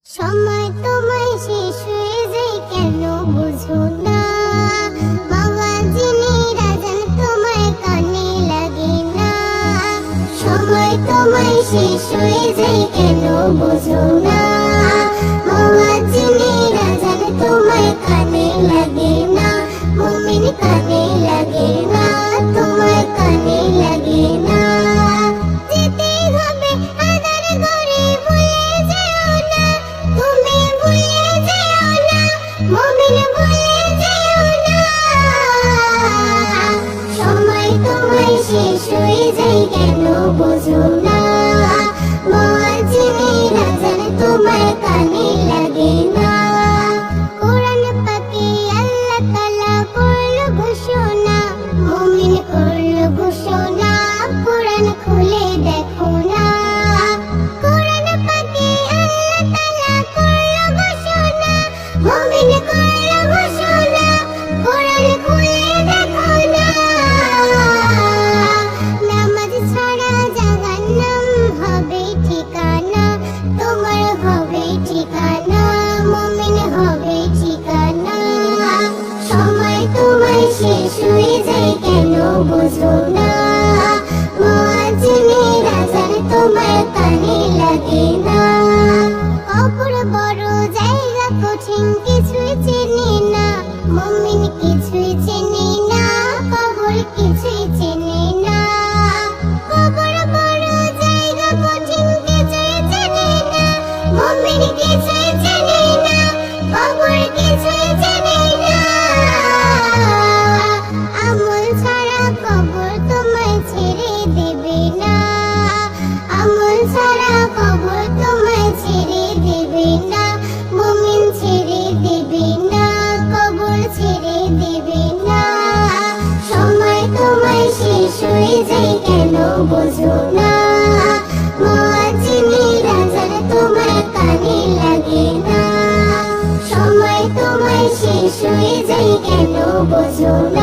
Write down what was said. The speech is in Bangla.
সময় তোমায় শেষ হয়ে যায় কেন বুঝো না, বাবা যিনি রাজান তোমায় কানে লাগে না। সময় তোমায় শেষ হয়ে যায় কেন বুঝো না, বাবা যিনি রাজান তোমায় কানে লাগে না। মুমিন কানে লাগে না, তোমায় কানে লাগে না। যেতে হবে আদার ঘরে, ভুলে যেও না, তুমি ভুলে যেও না, মুমিন ভুলে যেও না। সময় তোমায় শেষ হয়ে যায় কেন বুঝো না, মুয়াজ্জিনে রাজান তোমায় কানে লাগে না। কোরআন পাকে আল্লাহ তাআলা করল ঘোষণা, মুমিন করল ঘোষণা, কোরআন খুলে দেখো না। কোরআন পাকে আল্লাহ তাআলা করল ঘোষণা, মুমিন করল ঘোষণা, কোরআন খুলে দেখো না। নামাজ ছাড়া জাহান্নাম হবে ঠিকানা, তোমার হবে ঠিকানা, মুমিন হবে ঠিকানা। সময় তোমায় শেষ হয়ে যায় কেন বুঝো না, মুয়াজ্জিনে রাজান তোমায় কানে লাগে না। কবর বড় জায়গা কঠিন, কিছুই চেনে না, মুমিন কিছুই চেনে না, কবর কিছুই চেনে না। কবর বড় জায়গা কঠিন, কিছুই চেনে না, মুমিন কিছুই চেনে না, কবর কিছুই চেনে না। আমল ছাড়া কবর তোমায় ছেড়ে দেবে না, আমল ছাড়া কবর তোমায় ছেড়ে দেবে না, মুমিন ছেড়ে দেবে না, কবর ছেড়ে দেবে না। সময় তোমায় শেষ হয়ে যায় কেন বুঝো না, মুয়াজ্জিনে রাজান তোমায় কানে লাগে না। সময় তোমায় শেষ হয়ে যায় কেন বুঝো না।